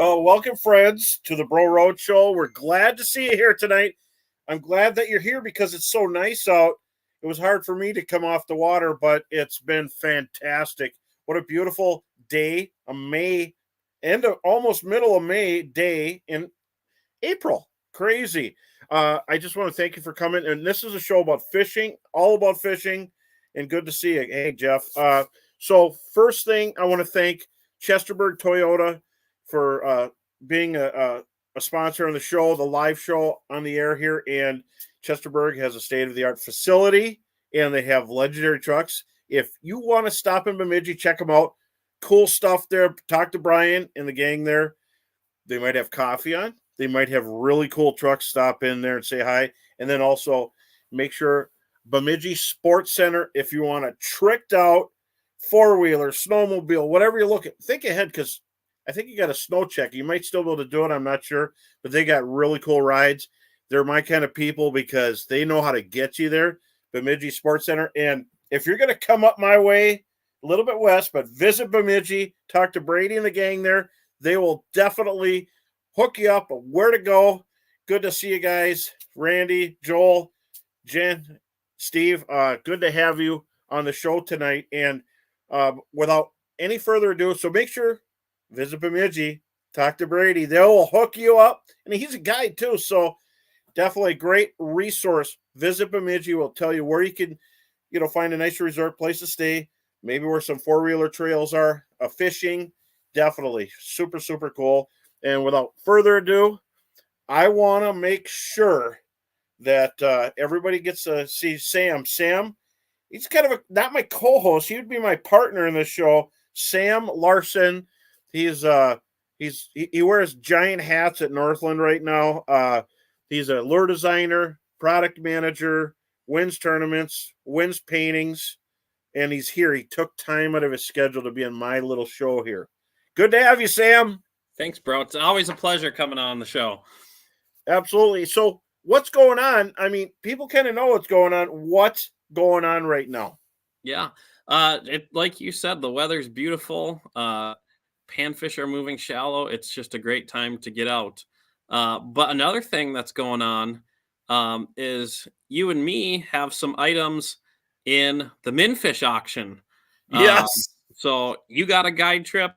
Welcome, friends, to the Roadshow. We're glad to see you here tonight. I'm glad that you're here because it's so nice out. It was hard for me to come off the water, but it's been fantastic. What a beautiful day, a May, end of almost middle of May day in April. Crazy. I just want to thank you for coming. And this is a show about fishing, all about fishing, and good to see you. Hey, Jeff. So first thing, I want to thank Chesterburg Toyota for being a sponsor on the show, the live show on the air here. And Chesterburg has a state-of-the-art facility, and they have legendary trucks. If you want to stop in Bemidji, check them out. Cool stuff there. Talk to Brian and the gang there. They might have coffee on. They might have really cool trucks. Stop in there and say hi. And then also make sure Bemidji Sports Center, if you want a tricked out four-wheeler, snowmobile, whatever you're looking, think ahead because I think you got a snow check. You might still be able to do it. I'm not sure. But they got really cool rides. They're my kind of people because they know how to get you there. Bemidji Sports Center. And if you're going to come up my way, a little bit west, but visit Bemidji, talk to Brady and the gang there. They will definitely hook you up where to go. Good to see you guys. Randy, Joel, Jen, Steve, good to have you on the show tonight. And without any further ado, so make sure, visit Bemidji, talk to Brady. They will hook you up. And he's a guide too, so definitely a great resource. Visit Bemidji. We'll tell you where you can, find a nice resort place to stay, maybe where some four-wheeler trails are, fishing. Definitely super, super cool. And without further ado, I want to make sure that everybody gets to see Sam. Sam, he's kind of not my co-host. He would be my partner in the show. Sam Larsen. He wears giant hats at Northland right now. He's a lure designer, product manager, wins tournaments, wins paintings, and he's here. He took time out of his schedule to be on my little show here. Good to have you, Sam. Thanks, bro. It's always a pleasure coming on the show. Absolutely. So what's going on? I mean, people kind of know what's going on. What's going on right now? Yeah. Like you said, the weather's beautiful. Panfish are moving shallow. It's just a great time to get out. But another thing that's going on is you and me have some items in the Minfish auction. Yes. So you got a guide trip.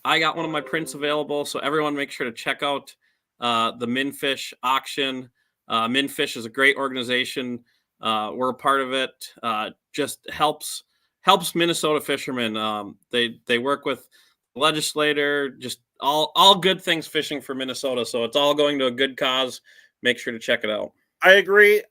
I got one of my prints available, so everyone make sure to check out the Minfish auction. Minfish is a great organization. We're a part of it. Just helps Minnesota fishermen. They work with the legislator, just all good things fishing for Minnesota. So it's all going to a good cause. Make sure to check it out. I agree.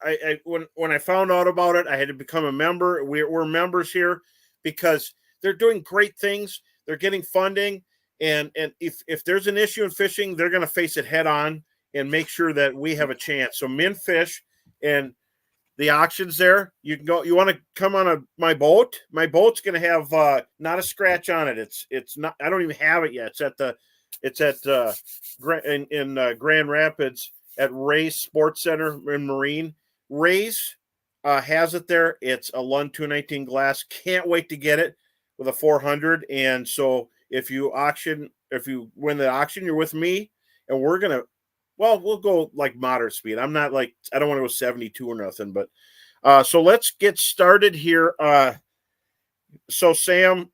When I found out about it, I had to become a member. We're members here because they're doing great things. They're getting funding. And if there's an issue in fishing, they're going to face it head on and make sure that we have a chance. So Minfish and the auctions there, you can go. You want to come on my boat? My boat's going to have not a scratch on it. It's not. I don't even have it yet. It's at Grand Rapids at Ray's Sports Center in Marine. Ray's has it there. It's a Lund 219 glass. Can't wait to get it with a 400. And so if you win the auction, you're with me, and we'll go like moderate speed. I don't want to go 72 or nothing, but so let's get started here. So Sam,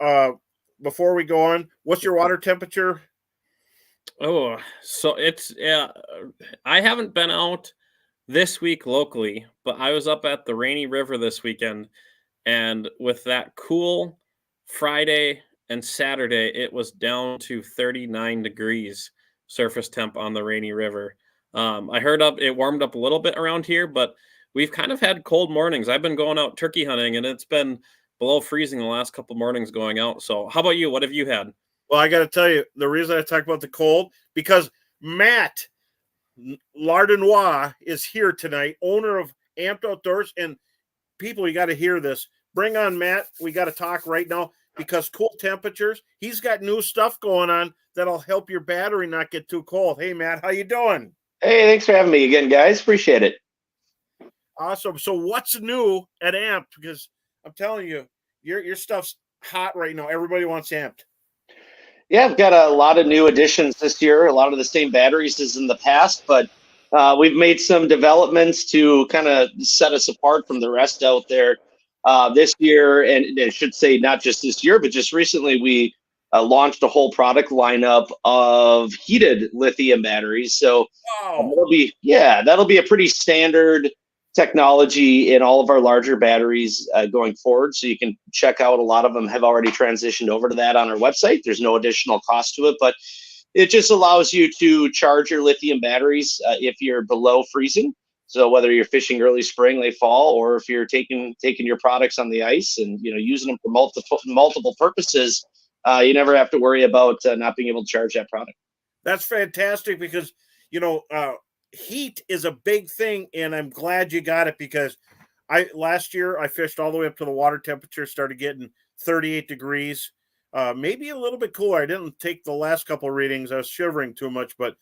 before we go on, what's your water temperature? Oh, so it's I haven't been out this week locally, but I was up at the Rainy River this weekend, and with that cool Friday and Saturday, it was down to 39 degrees surface temp on the Rainy River. I heard it warmed up a little bit around here, but we've kind of had cold mornings. I've been going out turkey hunting, and it's been below freezing the last couple mornings going out. So how about you? What have you had? Well, I got to tell you, the reason I talk about the cold, because Matt Lardenois is here tonight, owner of Amped Outdoors. And people, you got to hear this. Bring on Matt. We got to talk right now. Because cool temperatures, he's got new stuff going on that'll help your battery not get too cold. Hey, Matt, how you doing? Hey, thanks for having me again, guys. Appreciate it. Awesome. So what's new at Amped? Because I'm telling you, your stuff's hot right now. Everybody wants Amped. Yeah, I've got a lot of new additions this year. A lot of the same batteries as in the past, but we've made some developments to kind of set us apart from the rest out there this year. And I should say not just this year, but just recently we launched a whole product lineup of heated lithium batteries. So Wow. that'll be a pretty standard technology in all of our larger batteries going forward. So you can check out, a lot of them have already transitioned over to that on our website. There's no additional cost to it, but it just allows you to charge your lithium batteries if you're below freezing. So whether you're fishing early spring, late fall, or if you're taking your products on the ice and using them for multiple purposes, you never have to worry about not being able to charge that product. That's fantastic because, you know, heat is a big thing, and I'm glad you got it because last year I fished all the way up to the water temperature started getting 38 degrees, maybe a little bit cooler. I didn't take the last couple of readings. I was shivering too much, but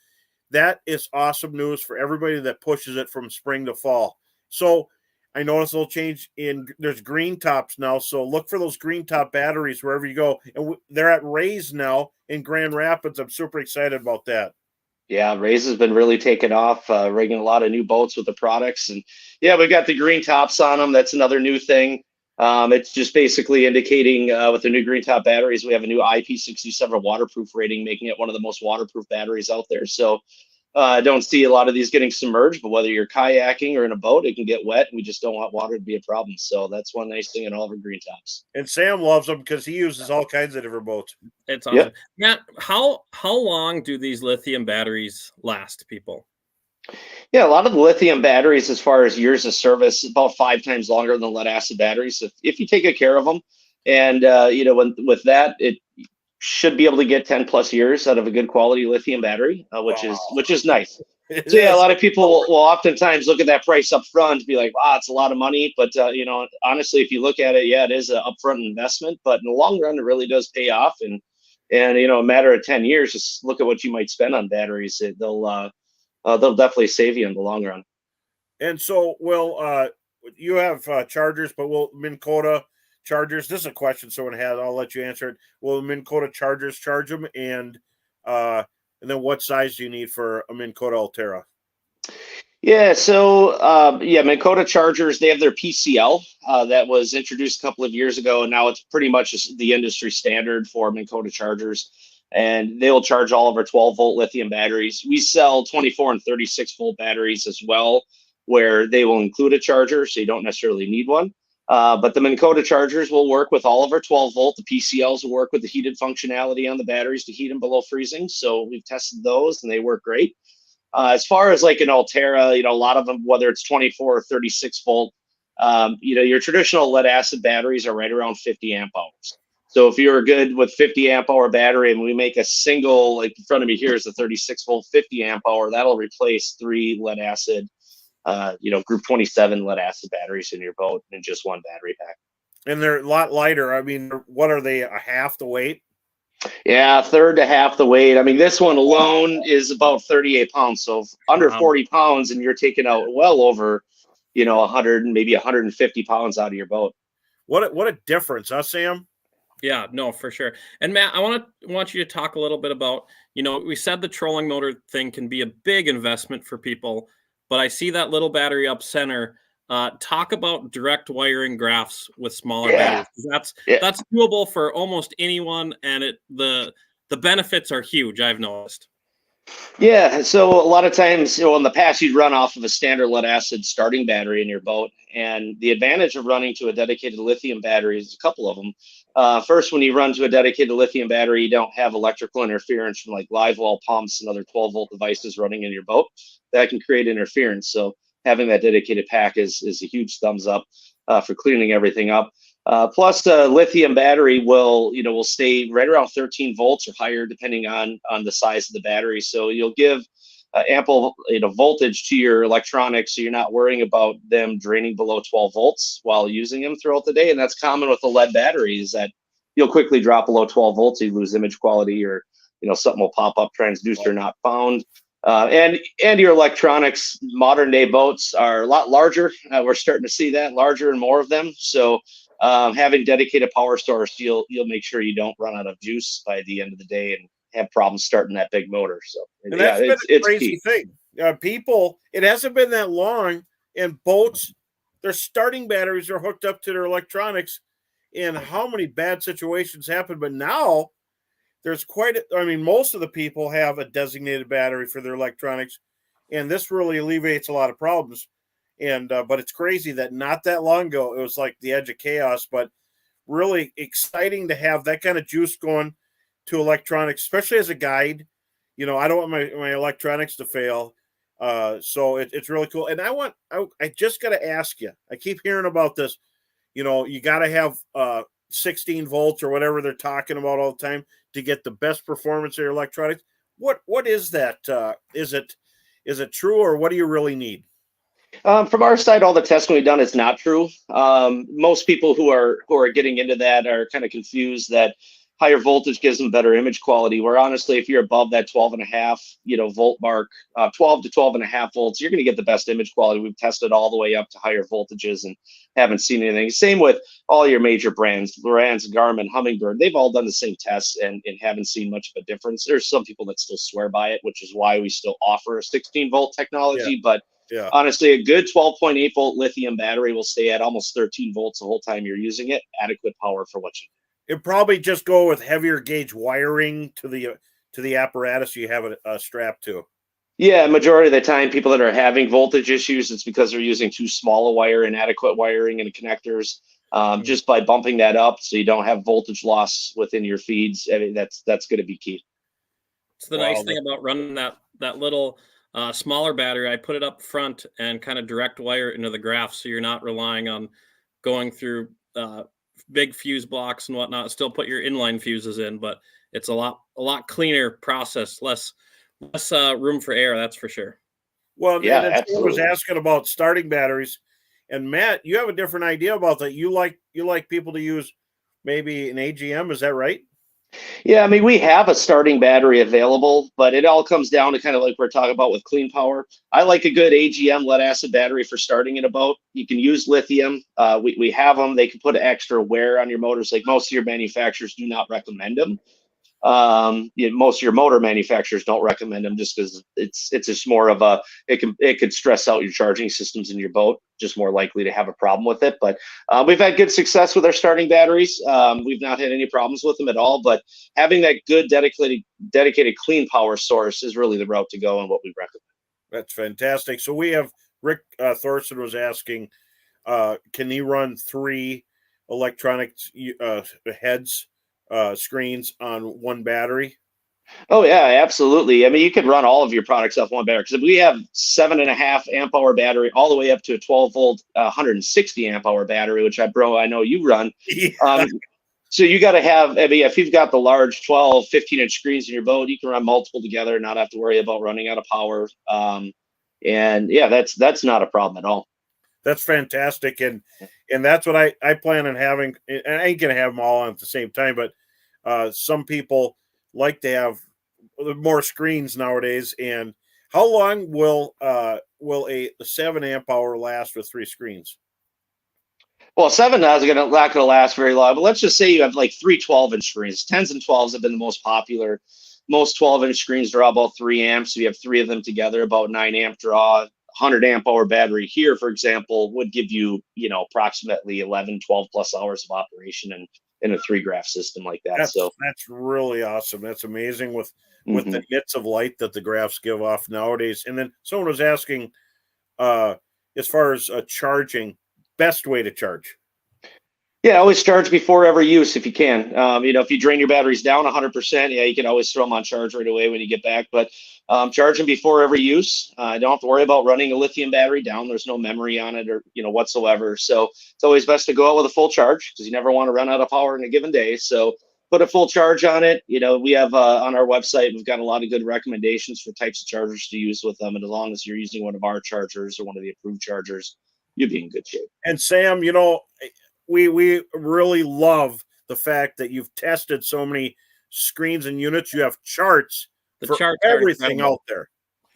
that is awesome news for everybody that pushes it from spring to fall. So I noticed a little change there's green tops now. So look for those green top batteries wherever you go. And they're at Ray's now in Grand Rapids. I'm super excited about that. Yeah, Rays has been really taking off, rigging a lot of new boats with the products, and yeah, we've got the green tops on them. That's another new thing. It's just basically indicating with the new green top batteries, we have a new IP67 waterproof rating, making it one of the most waterproof batteries out there. So I don't see a lot of these getting submerged, but whether you're kayaking or in a boat, it can get wet, and we just don't want water to be a problem. So that's one nice thing in all of our green tops. And Sam loves them because he uses all kinds of different boats. It's awesome. Yep. Matt, how long do these lithium batteries last, people? Yeah, a lot of the lithium batteries, as far as years of service, about 5 times longer than lead acid batteries. If you take good care of them, and with that, it should be able to get 10 plus years out of a good quality lithium battery, which is nice. It So yeah, a is. lot of people will oftentimes look at that price up front to be like, wow, it's a lot of money. But honestly, if you look at it, yeah, it is an upfront investment, but in the long run, it really does pay off. And a matter of 10 years, just look at what you might spend on batteries. They'll definitely save you in the long run. And so, you have chargers, but will Minn Kota chargers? This is a question someone had. I'll let you answer it. Will Minn Kota chargers charge them? And then what size do you need for a Minn Kota Altera? Yeah, so Minn Kota chargers, they have their PCL that was introduced a couple of years ago, and now it's pretty much the industry standard for Minn Kota chargers. And they will charge all of our 12-volt lithium batteries. We sell 24 and 36-volt batteries as well, where they will include a charger, so you don't necessarily need one. But the Minn Kota chargers will work with all of our 12-volt. The PCLs will work with the heated functionality on the batteries to heat them below freezing. So we've tested those, and they work great. As far as like an Altera, a lot of them, whether it's 24 or 36 volt, your traditional lead acid batteries are right around 50 amp hours. So if you're good with 50 amp hour battery, and we make a single, like in front of me here is a 36 volt 50 amp hour, that'll replace 3 lead acid, group 27 lead acid batteries in your boat in just one battery pack. And they're a lot lighter. I mean, what are they? A half the weight? Yeah, a third to half the weight. I mean, this one alone is about 38 pounds. So under 40 pounds, and you're taking out well over, 100, maybe 150 pounds out of your boat. What a difference, huh, Sam? Yeah, no, for sure. And Matt, I want you to talk a little bit about, we said the trolling motor thing can be a big investment for people, but I see that little battery up center. Talk about direct wiring graphs with smaller batteries. That's doable for almost anyone, and the benefits are huge, I've noticed. Yeah, so a lot of times, in the past, you'd run off of a standard lead acid starting battery in your boat, and the advantage of running to a dedicated lithium battery is a couple of them. First, when you run to a dedicated lithium battery, you don't have electrical interference from like live well pumps and other 12-volt devices running in your boat that can create interference. So having that dedicated pack is a huge thumbs up for cleaning everything up. Plus, the lithium battery will stay right around 13 volts or higher, depending on the size of the battery. So you'll give ample voltage to your electronics, so you're not worrying about them draining below 12 volts while using them throughout the day. And that's common with the lead batteries, that you'll quickly drop below 12 volts, you lose image quality, or something will pop up, transducer not found. And your electronics, modern day boats are a lot larger. We're starting to see that larger and more of them. So having dedicated power source, you'll make sure you don't run out of juice by the end of the day and have problems starting that big motor. So And that's been a crazy key. thing. People, it hasn't been that long, and boats, their starting batteries are hooked up to their electronics, and how many bad situations happen. But now there's most of the people have a designated battery for their electronics, and this really alleviates a lot of problems. And but it's crazy that not that long ago it was like the edge of chaos, but really exciting to have that kind of juice going to electronics, especially as a guide. I don't want my electronics to fail. So it's really cool. And I just got to ask you, I keep hearing about this, you got to have 16 volts or whatever they're talking about all the time to get the best performance of your electronics. What is that? Is it true, or what do you really need? From our side, all the testing we've done is not true. Most people who are getting into that are kind of confused that higher voltage gives them better image quality. Where honestly, if you're above that 12.5, volt mark, 12 to 12.5 volts, you're going to get the best image quality. We've tested all the way up to higher voltages and haven't seen anything. Same with all your major brands, Larsen, Garmin, Humminbird. They've all done the same tests and haven't seen much of a difference. There's some people that still swear by it, which is why we still offer a 16 volt technology. But honestly, a good 12.8 volt lithium battery will stay at almost 13 volts the whole time you're using it. Adequate power for what you need. It probably just go with heavier gauge wiring to the apparatus you have it strapped to. Yeah, majority of the time, people that are having voltage issues, it's because they're using too small a wire, inadequate wiring and connectors. Just by bumping that up, so you don't have voltage loss within your feeds. I mean, that's going to be key. It's the nice thing about running that little smaller battery. I put it up front and kind of direct wire into the graph, so you're not relying on going through big fuse blocks and whatnot. Still put your inline fuses in, but it's a lot cleaner process, less room for error, that's for sure. Well, yeah, and someone was asking about starting batteries, and Matt, you have a different idea about that. You like people to use maybe an AGM, is that right? Yeah, I mean, we have a starting battery available, but it all comes down to kind of like we're talking about with clean power. I like a good AGM lead acid battery for starting in a boat. You can use lithium. We have them. They can put extra wear on your motors. Like most of your manufacturers do not recommend them. Most of your motor manufacturers don't recommend them just because it's just more of it could stress out your charging systems in your boat, just more likely to have a problem with it. But we've had good success with our starting batteries. We've not had any problems with them at all, but having that good dedicated clean power source is really the route to go and what we recommend. That's fantastic. So we have Rick Thorson was asking, can he run 3 electronic heads screens on one battery? Oh yeah, absolutely. I mean, you could run all of your products off one battery because we have 7.5 amp hour battery all the way up to a 12 volt, 160 amp hour battery, which I know you run. Yeah. So you got to have, I mean, if you've got the large 12, 15-inch screens in your boat, you can run multiple together and not have to worry about running out of power. And yeah, that's not a problem at all. That's fantastic. And that's what I plan on having. And I ain't going to have them all on at the same time, but some people like to have more screens nowadays. And how long will a 7 amp hour last with 3 screens? Well, 7 is not going to last very long, but let's just say you have like 3 12-inch screens. 10s and 12s have been the most popular. Most 12-inch screens draw about 3 amps. So you have 3 of them together, about 9 amp draw. 100 amp hour battery here, for example, would give you, approximately 11, 12 plus hours of operation in a 3 graph system like that. That's really awesome. That's amazing with the nits of light that the graphs give off nowadays. And then someone was asking, as far as charging, best way to charge. Yeah, always charge before every use if you can. If you drain your batteries down 100%, you can always throw them on charge right away when you get back. But charge them before every use. Don't have to worry about running a lithium battery down. There's no memory on it or whatsoever. So it's always best to go out with a full charge because you never want to run out of power in a given day. So put a full charge on it. We have on our website, we've got a lot of good recommendations for types of chargers to use with them. And as long as you're using one of our chargers or one of the approved chargers, you'll be in good shape. And Sam, we really love the fact that you've tested so many screens and units. You have charts for everything out there.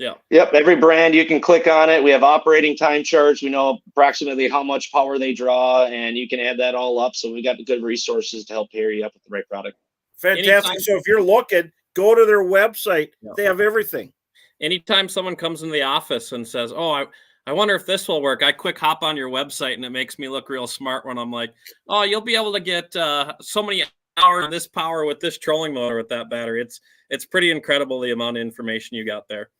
Yeah. Yep. Every brand, you can click on it. We have operating time charts. We know approximately how much power they draw, and you can add that all up. So we got the good resources to help pair you up with the right product. Fantastic. Anytime, So if you're looking, go to their website. Yeah. They have everything. Anytime someone comes into the office and says, "Oh, I wonder if this will work," I quick hop on your website, and it makes me look real smart when I'm like, "Oh, you'll be able to get so many hours of this power with this trolling motor with that battery." It's pretty incredible the amount of information you got there.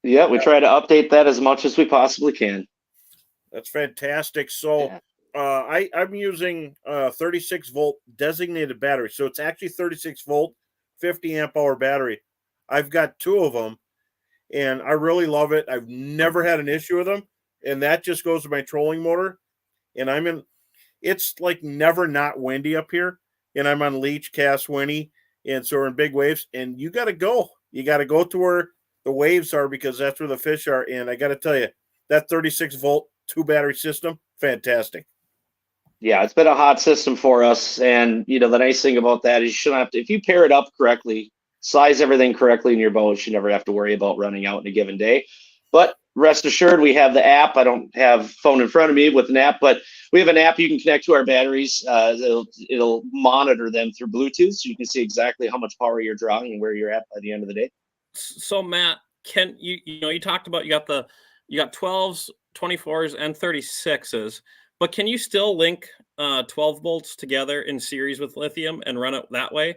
Yeah, we try to update that as much as we possibly can. That's fantastic. So I'm using 36 volt designated battery. So it's actually 36 volt, 50 amp hour battery. I've got 2 of them, and I really love it. I've never had an issue with them, and that just goes to my trolling motor. And it's like never not windy up here, and I'm on Leech, Cass, Winnie, and so we're in big waves. And you got to go. You got to go to where the waves are because that's where the fish are. And I got to tell you, that 36 volt 2 battery system, fantastic. Yeah, it's been a hot system for us. And, the nice thing about that is you shouldn't have to, if you pair it up correctly, size everything correctly in your boat, you never have to worry about running out in a given day. But rest assured, we have the app. I don't have phone in front of me with an app, but we have an app you can connect to our batteries. It'll monitor them through Bluetooth, so you can see exactly how much power you're drawing and where you're at by the end of the day. So Matt, can you talked about you got 12s, 24s, and 36s, but can you still link 12 volts together in series with lithium and run it that way?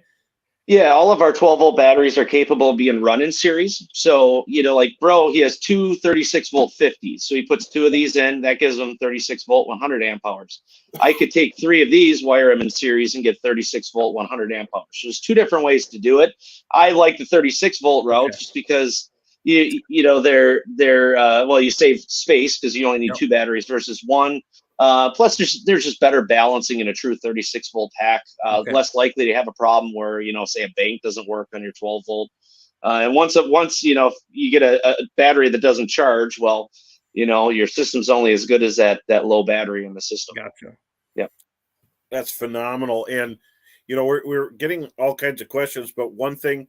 Yeah, all of our 12-volt batteries are capable of being run in series. So, like Bro, he has two 36-volt 50s. So he puts 2 of these in. That gives him 36-volt 100 amp hours. I could take 3 of these, wire them in series, and get 36-volt 100 amp hours. So there's 2 different ways to do it. I like the 36-volt route just because they're well, you save space because you only need 2 batteries versus 1. Plus, there's just better balancing in a true 36-volt pack. Less likely to have a problem where say a bank doesn't work on your 12-volt. And once you get a battery that doesn't charge, well, your system's only as good as that low battery in the system. Gotcha. Yep. That's phenomenal. And we're getting all kinds of questions, but one thing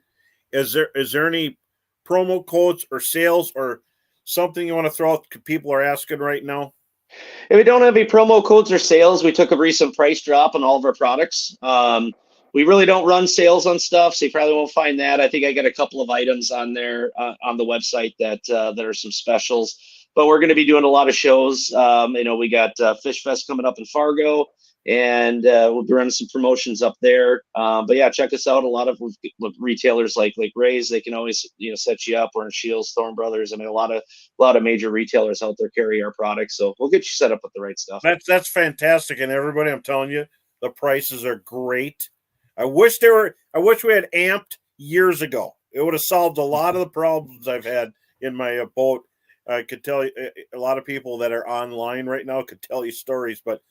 is there any promo codes or sales or something you want to throw out? People are asking right now. If we don't have any promo codes or sales, we took a recent price drop on all of our products. We really don't run sales on stuff, so you probably won't find that. I think I got a couple of items on there on the website that are some specials. But we're going to be doing a lot of shows. We got Fish Fest coming up in Fargo, and we'll be running some promotions up there. But yeah, check us out. A lot of retailers like Ray's, they can always set you up. We're in Shields, Thorn Brothers. I mean, a lot of major retailers out there carry our products, so we'll get you set up with the right stuff. That's fantastic, and everybody, I'm telling you, the prices are great. I wish we had amped years ago. It would have solved a lot of the problems I've had in my boat. I could tell you a lot of people that are online right now could tell you stories, but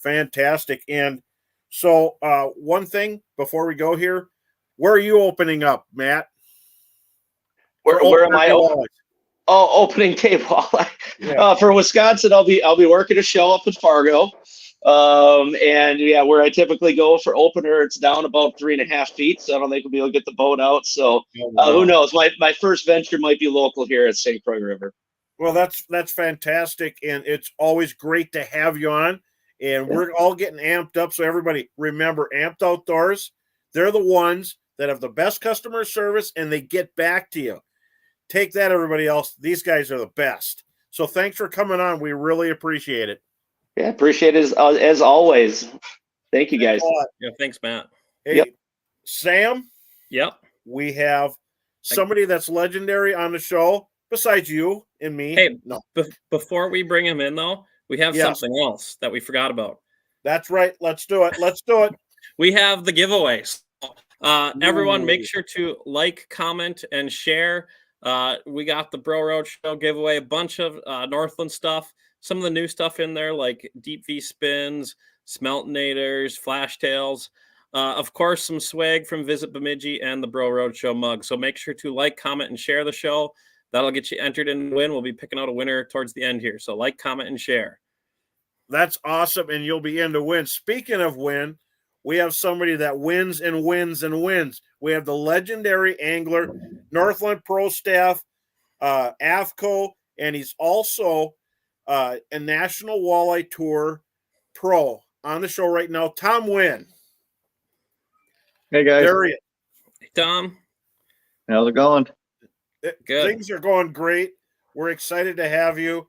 fantastic. And so one thing before we go here, where are you opening up, Matt? Where am I opening? Oh, opening day walleye. For Wisconsin, I'll be working a show up in Fargo. And yeah, where I typically go for opener, it's down about 3.5 feet, so I don't think we'll be able to get the boat out. So who knows? My first venture might be local here at St. Croix River. Well, that's fantastic, and it's always great to have you on. And we're all getting amped up. So everybody, remember, Amped Outdoors, they're the ones that have the best customer service, and they get back to you. Take that, everybody else. These guys are the best. So thanks for coming on. We really appreciate it. Yeah, appreciate it as always. Thank you, guys. Yeah, thanks, Matt. Hey, Sam. Yep. We have somebody that's legendary on the show besides you and me. Hey, before we bring him in, though, we have something else that we forgot about. That's right. Let's do it. We have the giveaways. Everyone, make sure to like, comment, and share. We got the Bro Roadshow giveaway, a bunch of Northland stuff. Some of the new stuff in there, like Deep V Spins, Smeltinators, Flash Tails. Of course, some swag from Visit Bemidji and the Bro Roadshow mug. So make sure to like, comment, and share the show. That'll get you entered in the win. We'll be picking out a winner towards the end here. So like, comment, and share. That's awesome, and you'll be in to win. Speaking of win, we have somebody that wins and wins and wins. We have the legendary angler, Northland Pro staff, AFCO, and he's also a National Walleye Tour pro on the show right now. Tom Wynn. Hey guys, There he is. Hey, Tom. how's it going? Good. Things are going great. We're excited to have you.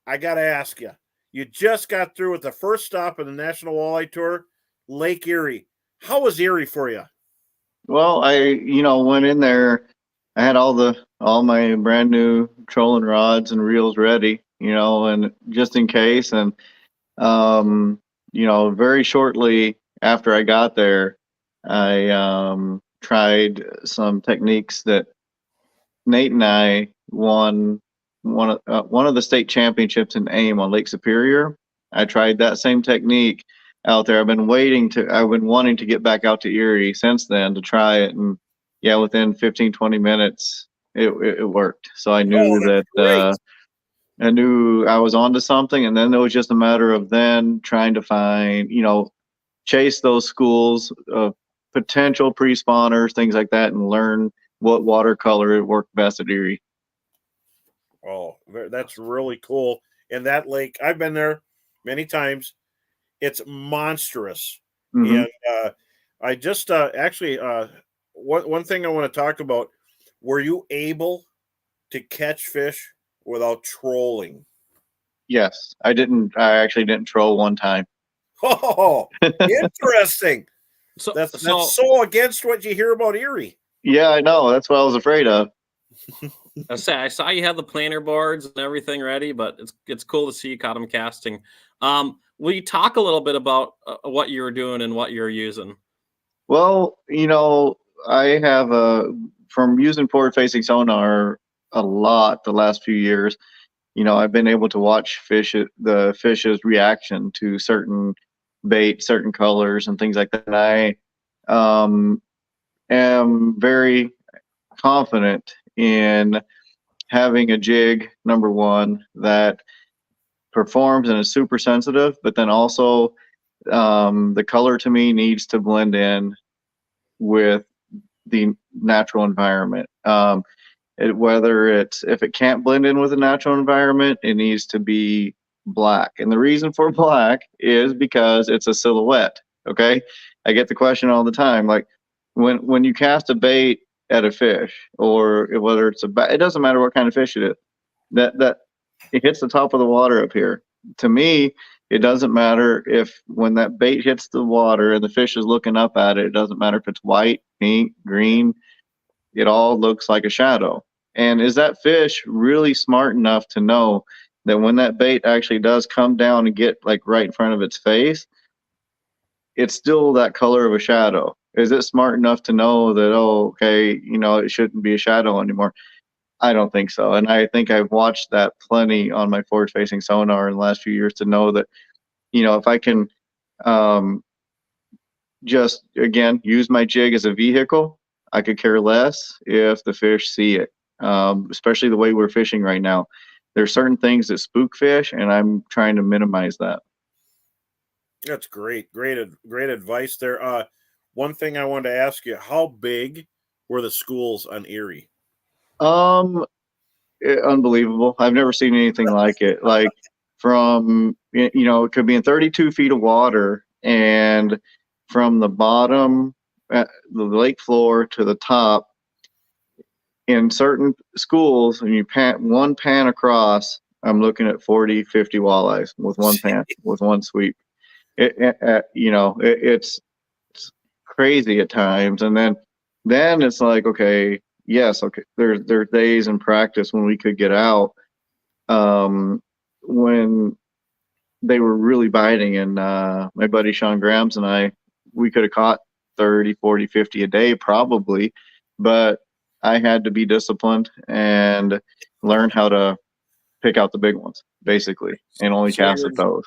I got to ask you, you just got through with the first stop of the National Walleye Tour, Lake Erie. How was Erie for you? Well, I went in there. I had all my brand new trolling rods and reels ready, and just in case. And very shortly after I got there, I tried some techniques that Nate and I won one of the state championships in AIM on Lake Superior. I tried that same technique out there. I've been wanting to get back out to Erie since then to try it, and yeah, within 15-20 minutes it worked. So I knew Great. I knew I was onto something, and then it was just a matter of then trying to find, chase those schools of potential pre-spawners, things like that, and learn what watercolor worked best at Erie. Oh, that's really cool. And that lake, I've been there many times. It's monstrous. Mhm. And I just actually one thing I want to talk about. Were you able to catch fish without trolling? Yes, I didn't. I actually didn't troll one time. Oh, interesting. So That's so against what you hear about Erie. Yeah, I know. That's what I was afraid of. I saw you had the planer boards and everything ready, but it's cool to see you caught them casting. Will you talk a little bit about what you were doing and what you're using? Well, I have from using forward-facing sonar a lot the last few years. I've been able to watch the fish's reaction to certain bait, certain colors, and things like that. And I am very confident in having a jig, number one, that performs and is super sensitive, but then also the color to me needs to blend in with the natural environment. If it can't blend in with the natural environment, it needs to be black. And the reason for black is because it's a silhouette. Okay. I get the question all the time. Like when you cast a bait at a fish, or whether it's it doesn't matter what kind of fish it is, that it hits the top of the water up here. To me, it doesn't matter if when that bait hits the water and the fish is looking up at it, it doesn't matter if it's white, pink, green, it all looks like a shadow. And is that fish really smart enough to know that when that bait actually does come down and get like right in front of its face, it's still that color of a shadow? Is it smart enough to know that, oh, okay, it shouldn't be a shadow anymore? I don't think so. And I think I've watched that plenty on my forward-facing sonar in the last few years to know that, if I can just, again, use my jig as a vehicle, I could care less if the fish see it, especially the way we're fishing right now. There's certain things that spook fish, and I'm trying to minimize that. That's great. Great advice there. One thing I wanted to ask you, how big were the schools on Erie? Unbelievable. I've never seen anything like it. Like from, it could be in 32 feet of water, and from the bottom, the lake floor to the top, in certain schools, when you pan across, I'm looking at 40, 50 walleyes with one pan, with one sweep. It's crazy at times. And then it's like, okay, yes, okay, there's days in practice when we could get out, when they were really biting, and my buddy Sean Grams and we could have caught 30, 40, 50 a day probably, but I had to be disciplined and learn how to pick out the big ones, basically, and only cast at those.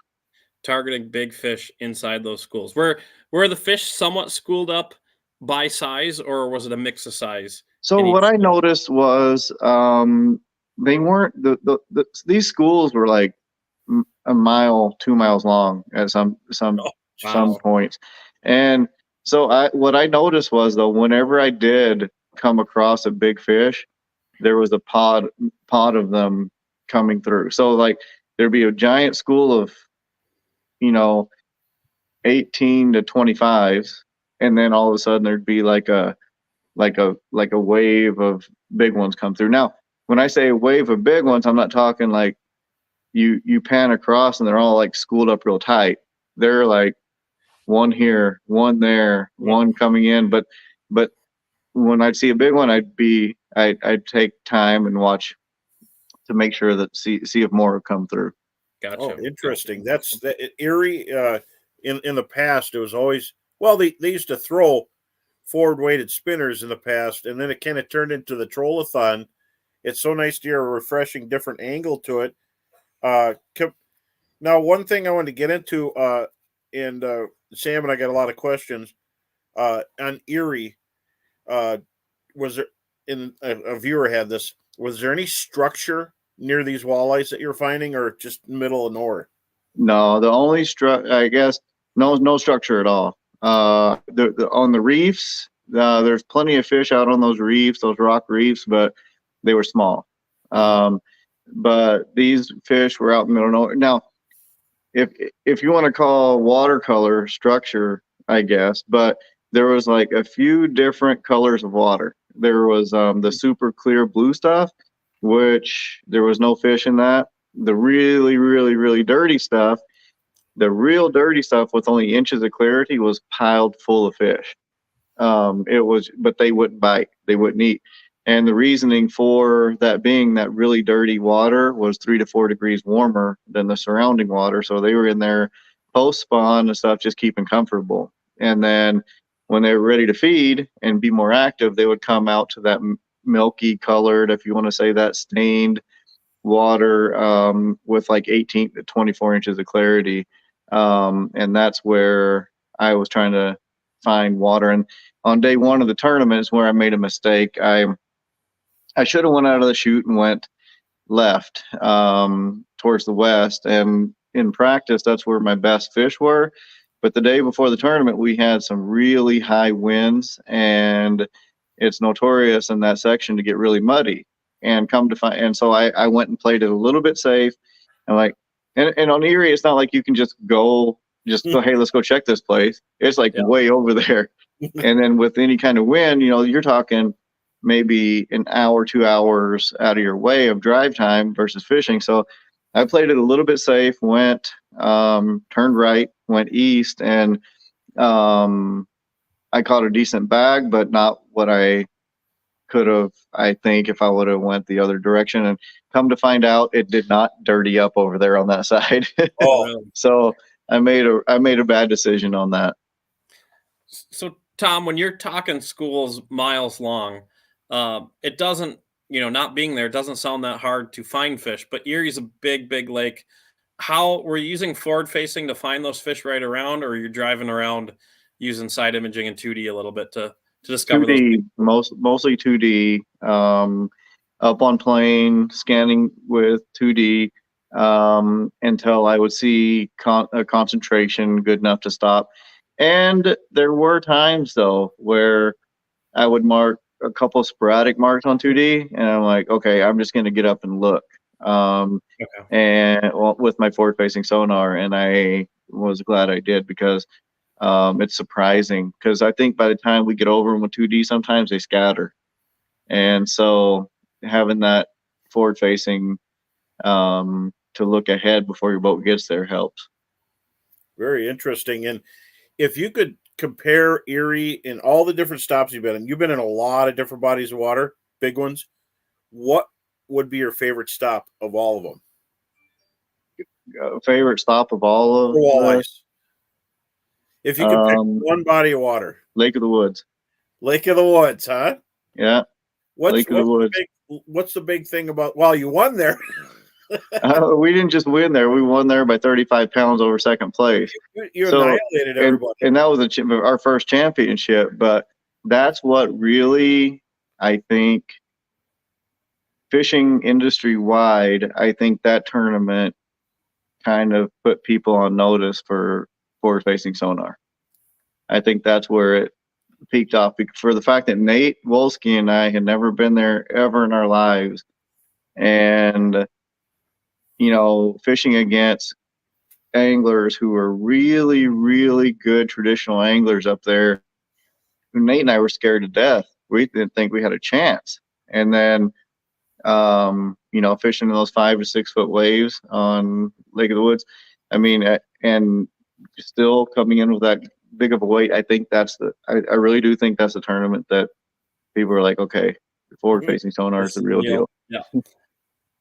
Targeting big fish inside those schools. Were the fish somewhat schooled up by size, or was it a mix of size? So what I noticed was they weren't these schools were like a mile, 2 miles long at some points. And so what I noticed was, though, whenever I did come across a big fish, there was a pod pod of them coming through. So like there'd be a giant school of, 18 to 25s, and then all of a sudden there'd be like a wave of big ones come through. Now, when I say a wave of big ones, I'm not talking like you pan across and they're all like schooled up real tight. They're like one here, one there, one coming in. But when I'd see a big one, I'd take time and watch to make sure that see if more have come through. Gotcha. Oh, interesting. That's Erie. In the past, it was always they used to throw forward weighted spinners in the past, and then it kind of turned into the trollathon. It's so nice to hear a refreshing, different angle to it. Now, one thing I wanted to get into, and Sam and I got a lot of questions on Erie. Was there, in a viewer had this? Was there any structure near these walleyes that you're finding, or just middle of nowhere? No, the only I guess no structure at all. On the reefs, there's plenty of fish out on those reefs, those rock reefs, but they were small. But these fish were out in the middle of nowhere. Now, if you want to call watercolor structure, I guess, but there was like a few different colors of water. There was the super clear blue stuff, which there was no fish in that. The really, really, really dirty stuff, the real dirty stuff with only inches of clarity was piled full of fish. But they wouldn't bite, they wouldn't eat. And the reasoning for that being that really dirty water was 3 to 4 degrees warmer than the surrounding water. So they were in there post spawn and stuff, just keeping comfortable. And then when they were ready to feed and be more active, they would come out to that milky colored, if you want to say that, stained water with like 18 to 24 inches of clarity. And that's where I was trying to find water. And on day one of the tournament is where I made a mistake. I should have went out of the chute and went left towards the west. And in practice, that's where my best fish were. But the day before the tournament, we had some really high winds, and it's notorious in that section to get really muddy. And so I went and played it a little bit safe. And and on Erie, it's not like you can just go, hey, let's go check this place. It's like way over there. And then with any kind of wind, you're talking maybe an hour, 2 hours out of your way of drive time versus fishing. So I played it a little bit safe, turned right, went east, and I caught a decent bag, but not what I could have, I think, if I would have went the other direction. And come to find out, it did not dirty up over there on that side. So I made a bad decision on that. So Tom, when you're talking schools miles long, it doesn't, not being there, it doesn't sound that hard to find fish, but Erie's a big, big lake. How were you using forward facing to find those fish right around, or you're driving around using side imaging and 2D a little bit to discover 2D, mostly 2D, up on plane, scanning with 2D, until I would see a concentration good enough to stop. And there were times though where I would mark a couple sporadic marks on 2D, and I'm like, okay, I'm just going to get up and look. And with my forward facing sonar, and I was glad I did, because it's surprising, because I think by the time we get over them with 2D, sometimes they scatter. And so having that forward facing to look ahead before your boat gets there helps. Very interesting. And if you could compare Erie in all the different stops you've been in a lot of different bodies of water, big ones, what would be your favorite stop of all of them? Favorite stop of all of walleyes? If you could pick one body of water. Lake of the Woods. Lake of the Woods, huh? Yeah. What's the big thing about, you won there. We didn't just win there. We won there by 35 pounds over second place. You annihilated everybody. And that was our first championship. But that's what really, I think, fishing industry wide, I think that tournament kind of put people on notice for forward facing sonar. I think that's where it peaked off, for the fact that Nate Wolski and I had never been there ever in our lives. and fishing against anglers who are really, really good traditional anglers up there. Nate and I were scared to death. We didn't think we had a chance. And then, fishing in those 5 to 6 foot waves on Lake of the Woods. I mean, and still coming in with that big of a weight. I think I really do think that's the tournament that people are like, okay, forward facing sonar is the real deal. Yeah.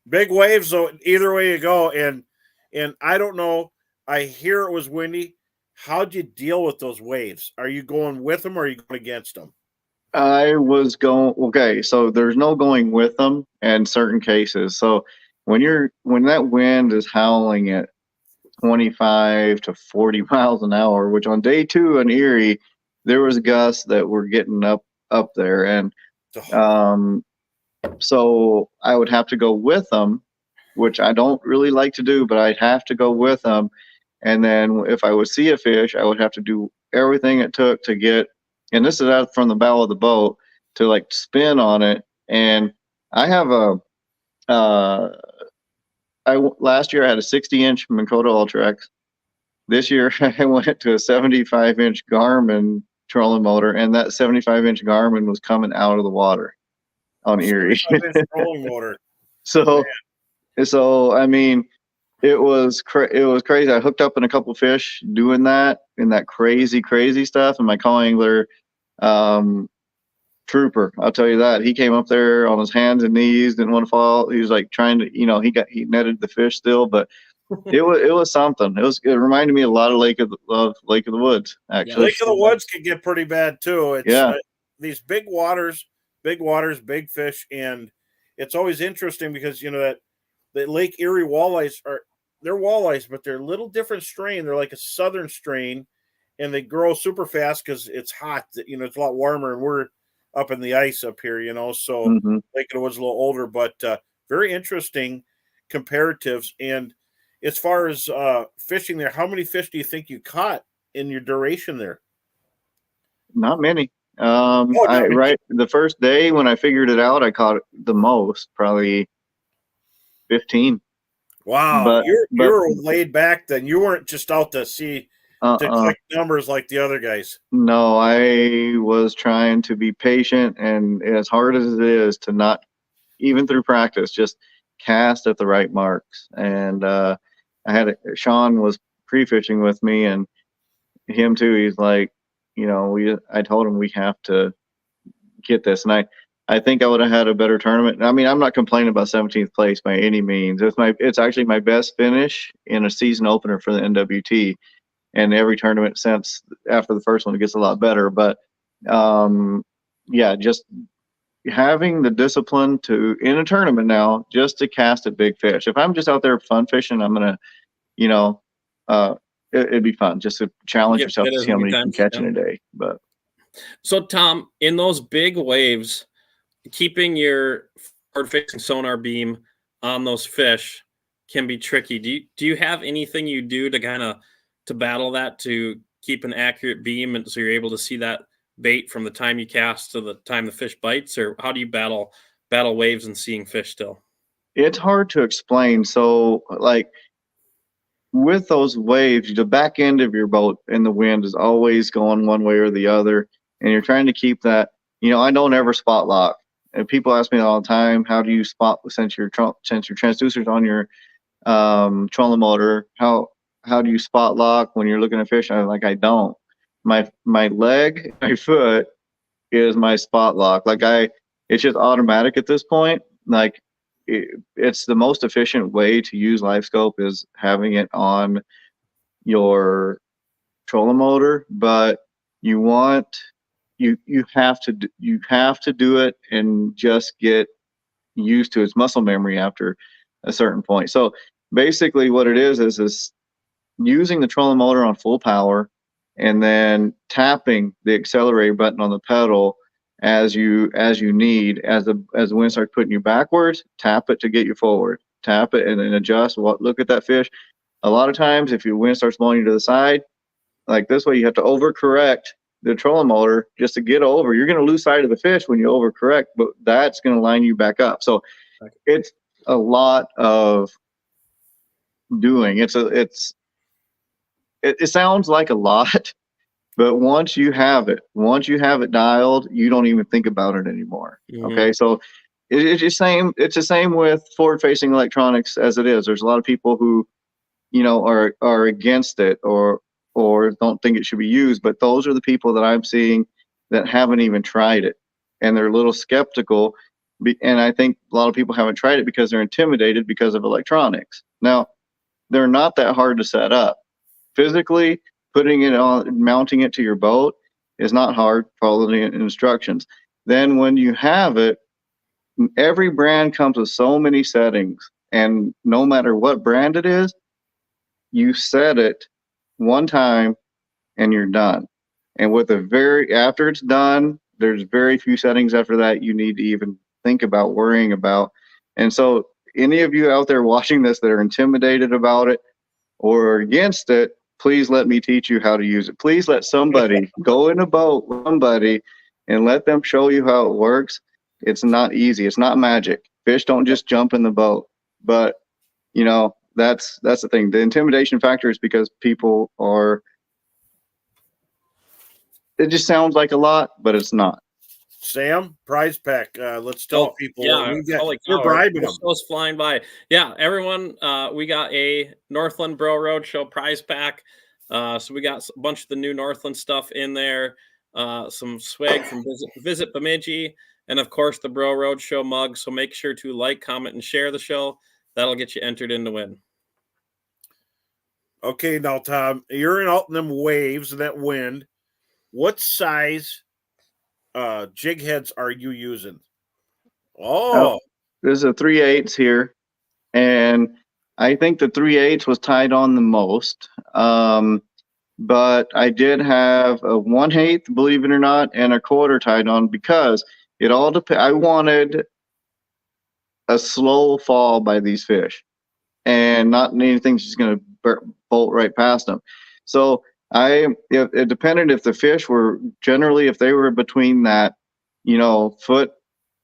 Big waves, so either way you go. And I don't know. I hear it was windy. How'd you deal with those waves? Are you going with them or are you going against them? I was going, okay, so there's no going with them in certain cases. So when that wind is howling at 25 to 40 miles an hour, which on day 2 in Erie, there was gusts that were getting up there. And so I would have to go with them, which I don't really like to do, but I'd have to go with them. And then if I would see a fish, I would have to do everything it took to get, and this is out from the bow of the boat, to like spin on it. And I have last year I had a 60-inch Minn Kota Ultra X. This year I went to a 75-inch Garmin trolling motor, and that 75-inch Garmin was coming out of the water on Erie. Trolling motor. So I mean, it was crazy. I hooked up in a couple fish doing that in that crazy stuff, and my call angler, trooper, I'll tell you that, he came up there on his hands and knees, didn't want to fall. He was like trying to, he netted the fish still, but it was something. It reminded me a lot of Lake of the Woods, actually. Lake of the Woods can get pretty bad too. It's these big waters, big fish, and it's always interesting because that the Lake Erie walleyes they're walleyes, but they're a little different strain. They're like a southern strain, and they grow super fast because it's hot. It's a lot warmer, and we're up in the ice up here, so Lake of the Woods a little older, but very interesting comparatives. And as far as fishing there, how many fish do you think you caught in your duration there? Not many. The first day when I figured it out, I caught the most, probably 15. Wow, but you were laid back then. You weren't just out to see to collect numbers like the other guys. No, I was trying to be patient, and as hard as it is to not, even through practice, just cast at the right marks. And Sean was pre-fishing with me, and him too. He's like, I told him we have to get this, and I think I would have had a better tournament. I mean, I'm not complaining about 17th place by any means. It's actually my best finish in a season opener for the NWT, and every tournament since after the first one, it gets a lot better. But just having the discipline to, in a tournament now, just to cast at big fish. If I'm just out there fun fishing, I'm gonna, it'd be fun just to challenge yourself to see how many you can catch in a day. But so, Tom, in those big waves, keeping your forward-facing sonar beam on those fish can be tricky. Do you have anything you do to kind of to battle that, to keep an accurate beam, and so you're able to see that bait from the time you cast to the time the fish bites? Or how do you battle waves and seeing fish still? It's hard to explain. So, like, with those waves, the back end of your boat in the wind is always going one way or the other, and you're trying to keep that. I don't ever spot lock. And people ask me all the time, how do you spot, since your transducer's on your trolling motor, how do you spot lock when you're looking at fish? I'm like, I don't. My leg, my foot is my spot lock. Like it's just automatic at this point. Like it's the most efficient way to use LiveScope is having it on your trolling motor, but you have to do it and just get used to its muscle memory after a certain point. So basically what it is using the trolling motor on full power and then tapping the accelerator button on the pedal as you need. As the wind starts putting you backwards, tap it to get you forward. Tap it and then adjust. Look at that fish. A lot of times if your wind starts blowing you to the side, like this way, you have to overcorrect the trolling motor just to get over. You're going to lose sight of the fish when you overcorrect, but that's going to line you back up. So it's a lot of doing. It sounds like a lot, but once you have it dialed, you don't even think about it anymore. Okay, so it's the same with forward facing electronics as it is. There's a lot of people who, are against it or don't think it should be used, but those are the people that I'm seeing that haven't even tried it, and they're a little skeptical. And I think a lot of people haven't tried it because they're intimidated because of electronics. Now, they're not that hard to set up. Physically, putting it on, mounting it to your boat is not hard. Follow the instructions. Then when you have it, every brand comes with so many settings, and no matter what brand it is, you set it one time and you're done. And after it's done, there's very few settings after that you need to even think about worrying about. And so any of you out there watching this that are intimidated about it or against it, please let me teach you how to use it. Please let somebody go in a boat with somebody and let them show you how it works. It's not easy. It's not magic. Fish don't just jump in the boat. But, that's the thing. The intimidation factor is because people it just sounds like a lot, but it's not. Sam, prize pack. Let's tell people what we get. We're bribing them. Show's flying by. Yeah, everyone, we got a Northland Bro Roadshow prize pack. So we got a bunch of the new Northland stuff in there. Some swag from Visit Bemidji, and of course the Bro Roadshow mug. So make sure to like, comment, and share the show. That'll get you entered in to win. Okay, now Tom, you're out in them waves and that wind. What size jig heads are you using? There's a 3/8 here, and I think the 3/8 was tied on the most. But I did have a 1/8, believe it or not, and a 1/4 tied on because it all depends. I wanted a slow fall by these fish, and not anything's just going to bolt right past them. So it depended if the fish were if they were between that, foot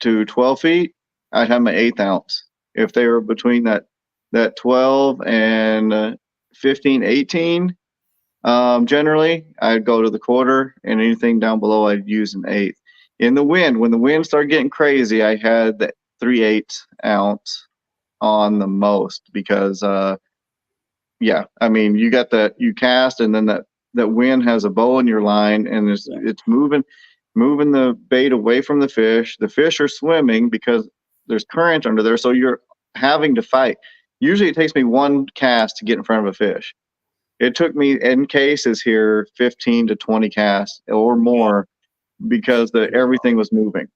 to 12 feet, I'd have my 1/8 ounce. If they were between that 12 and 15, 18, generally I'd go to the 1/4, and anything down below I'd use an 1/8. In the wind, when the wind started getting crazy, I had the 3/8 ounce on the most because, you got you cast, and then that wind has a bow in your line, and it's moving the bait away from the fish. The fish are swimming because there's current under there, so you're having to fight. Usually it takes me one cast to get in front of a fish. It took me in cases here 15 to 20 casts or more because everything was moving.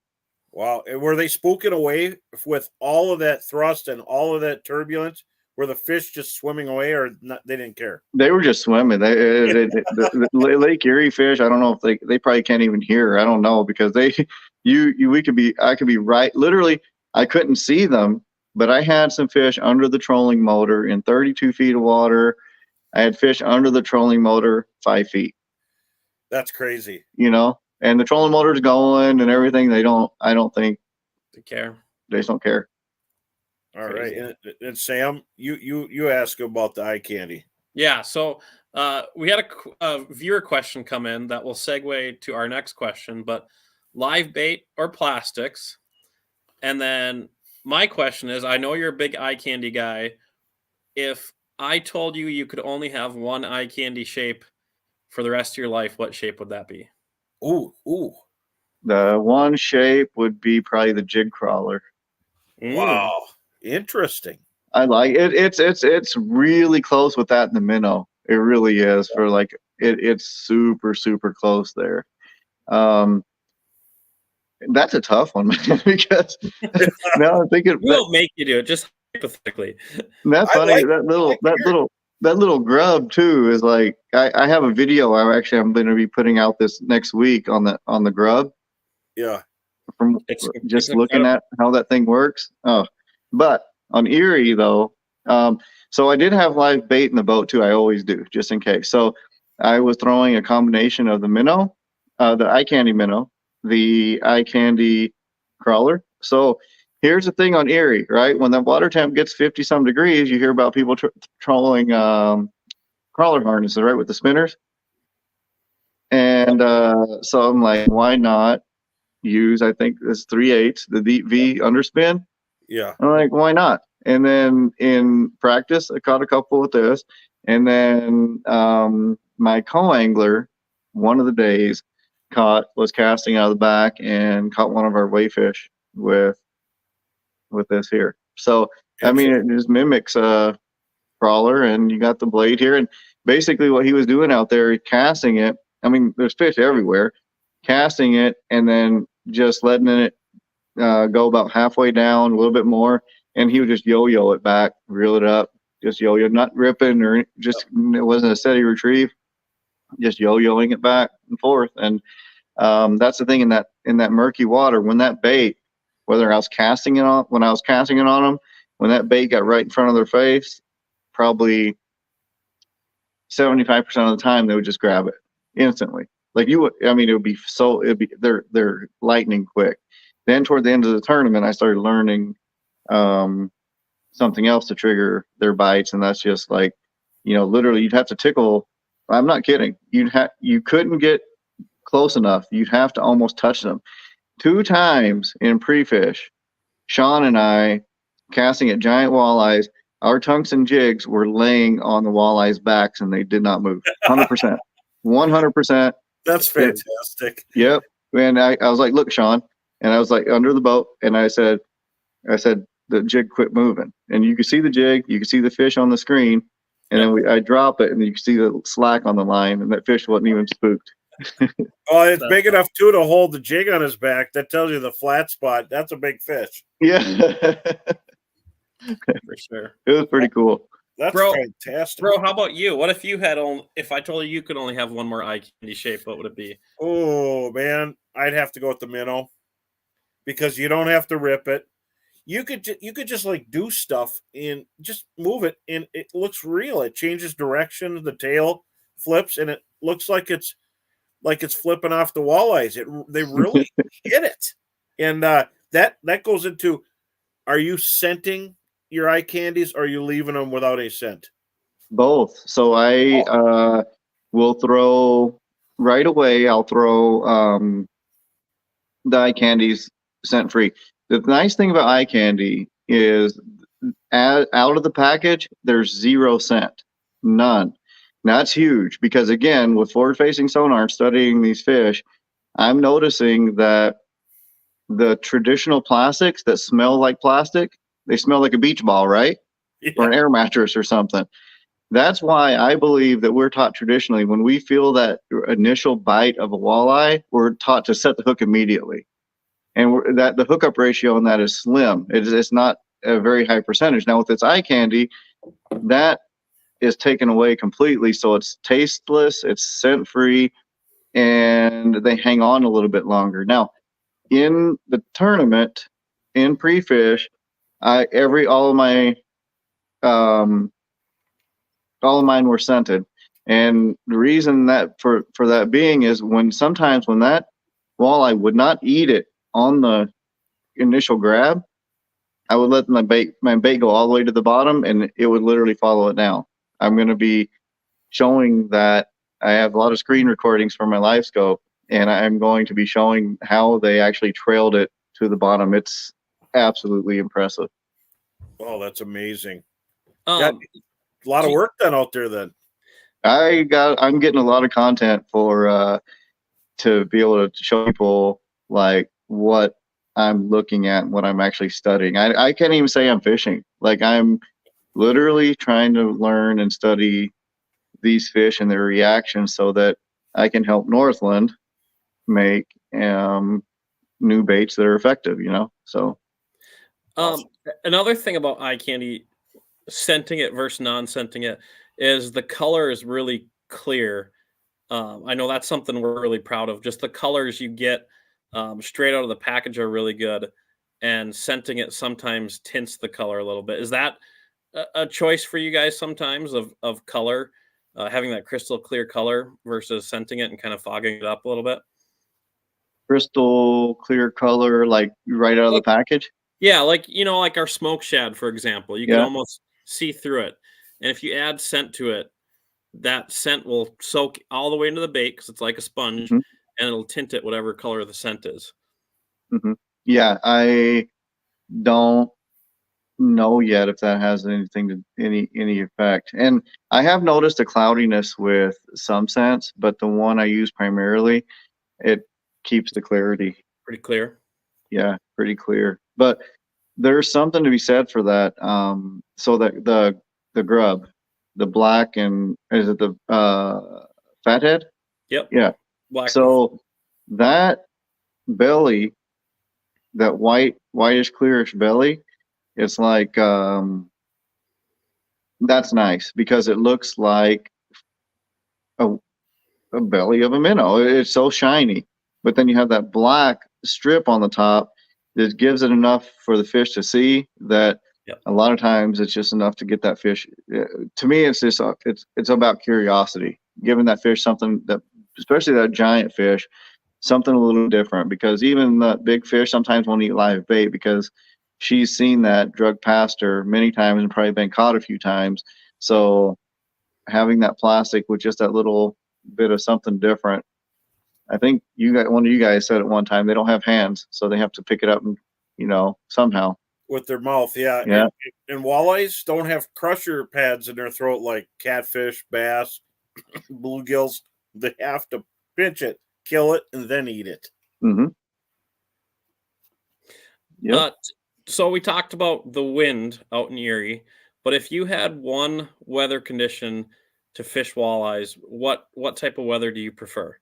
Wow. And were they spooking away with all of that thrust and all of that turbulence? Were the fish just swimming away, or not, they didn't care? They were just swimming. The Lake Erie fish, I don't know if they probably can't even hear. I don't know, because I could be right. Literally, I couldn't see them, but I had some fish under the trolling motor in 32 feet of water. I had fish under the trolling motor 5 feet. That's crazy. And the trolling motor's going and everything. I don't think they care. They just don't care. All right. And Sam, you ask about the eye candy. Yeah. So we had a viewer question come in that will segue to our next question, but live bait or plastics? And then my question is, I know you're a big eye candy guy. If I told you could only have one eye candy shape for the rest of your life, what shape would that be? Ooh. The one shape would be probably the jig crawler. Wow. Interesting. I like it. It's really close with that in the minnow. It really is. For like it's super, super close there. That's a tough one, man, because now I'm thinking we'll make you do it, just hypothetically. That's funny. That little grub too is like I have a video I'm going to be putting out this next week on the grub. Yeah. From just looking at how that thing works. Oh, but on Erie though, so I did have live bait in the boat too. I always do, just in case. So I was throwing a combination of the minnow, the eye candy minnow, the eye candy crawler. So here's the thing on Erie, right? When the water temp gets 50 some degrees, you hear about people trolling crawler harnesses, right, with the spinners. And so I'm like, why not use, I think it's 3/8, the deep V underspin? Yeah. I'm like, why not? And then in practice, I caught a couple with this. And then my co-angler, one of the days, was casting out of the back and caught one of our wayfish with this here. So I mean, it just mimics a crawler, and you got the blade here. And basically, what he was doing out there, casting it. I mean, there's fish everywhere. Casting it and then just letting it go about halfway down, a little bit more, and he would just yo-yo it back, reel it up, just yo-yo, not ripping or just, it wasn't a steady retrieve, just yo-yoing it back and forth. And that's the thing in that murky water, when that bait, whether I was casting it on, when I was casting it on them, when that bait got right in front of their face, probably 75% of the time they would just grab it instantly. Like you would, I mean, they're lightning quick. Then toward the end of the tournament, I started learning something else to trigger their bites, and that's just like, literally you'd have to tickle. I'm not kidding. You couldn't get close enough. You'd have to almost touch them. 2 times in pre-fish, Sean and I, casting at giant walleyes, our tungsten jigs were laying on the walleyes' backs and they did not move. 100%. 100%. That's fantastic. Yep. And I was like, look, Sean. And I was like under the boat, and I said, the jig quit moving. And you could see the jig, you could see the fish on the screen, and then I drop it, and you can see the slack on the line, and that fish wasn't even spooked. Oh, it's big enough too to hold the jig on his back. That tells you the flat spot. That's a big fish. Yeah. For sure. It was pretty cool. That's fantastic. Bro, how about you? What if you had if I told you could only have one more eye candy shape, what would it be? Oh man, I'd have to go with the minnow, because you don't have to rip it. You could just like do stuff and just move it, and it looks real. It changes direction, the tail flips, and it looks like it's flipping off the walleyes. They really hit it, and that goes into, are you scenting your eye candies, or are you leaving them without a scent? Both. So I will throw right away. I'll throw the eye candies scent free. The nice thing about eye candy is out of the package, there's 0 scent, none. Now that's huge, because again, with forward-facing sonar studying these fish, I'm noticing that the traditional plastics that smell like plastic, they smell like a beach ball, right? Yeah. Or an air mattress or something. That's why I believe that we're taught traditionally, when we feel that initial bite of a walleye, we're taught to set the hook immediately. And that the hookup ratio on that is slim. It's not a very high percentage. Now with its eye candy, that is taken away completely. So it's tasteless, it's scent free, and they hang on a little bit longer. Now in the tournament, in pre-fish, all of mine were scented. And the reason that for that being is sometimes when that walleye would not eat it on the initial grab, I would let my bait go all the way to the bottom, and it would literally follow it down. I'm going to be showing that. I have a lot of screen recordings from my live scope, and I'm going to be showing how they actually trailed it to the bottom. It's absolutely impressive. Oh, that's amazing. Um, A lot of work done out there then. I'm getting a lot of content for to be able to show people like what I'm looking at and what I'm actually studying. I can't even say I'm fishing. Like, I'm literally trying to learn and study these fish and their reactions so that I can help Northland make new baits that are effective, So another thing about eye candy, scenting it versus non-scenting it, is the color is really clear. I know that's something we're really proud of. Just the colors you get straight out of the package are really good, and scenting it sometimes tints the color a little bit. Is that a choice for you guys sometimes of color, having that crystal clear color versus scenting it and kind of fogging it up a little bit? Crystal clear color, like right out of the package? Yeah, like like our smoke shad, for example. You can Yeah. almost see through it. And if you add scent to it, that scent will soak all the way into the bait because it's like a sponge, Mhm. and it'll tint it whatever color the scent is. Mhm. Yeah, I don't know yet if that has anything to any effect. And I have noticed a cloudiness with some scents, but the one I use primarily, it keeps the clarity. Pretty clear. Yeah, pretty clear. But there's something to be said for that. So that the grub, the black and is it the fathead? Yep. Yeah. Black. So that belly, that whitish clearish belly, it's like that's nice because it looks like a, a belly of a minnow. It's so shiny. But then you have that black strip on the top that gives it enough for the fish to see that Yep. a lot of times it's just enough to get that fish. To me, it's just it's about curiosity, giving that fish something that, especially that giant fish, something a little different. Because even the big fish sometimes won't eat live bait because she's seen that drug past her many times and probably been caught a few times. So having that plastic with just that little bit of something different. I think one of you guys said at one time they don't have hands, so they have to pick it up and somehow. With their mouth, yeah. Yeah. And walleyes don't have crusher pads in their throat like catfish, bass, bluegills. They have to pinch it, kill it, and then eat it. Mm-hmm. Yep. So we talked about the wind out in Erie, but if you had one weather condition to fish walleyes, what type of weather do you prefer?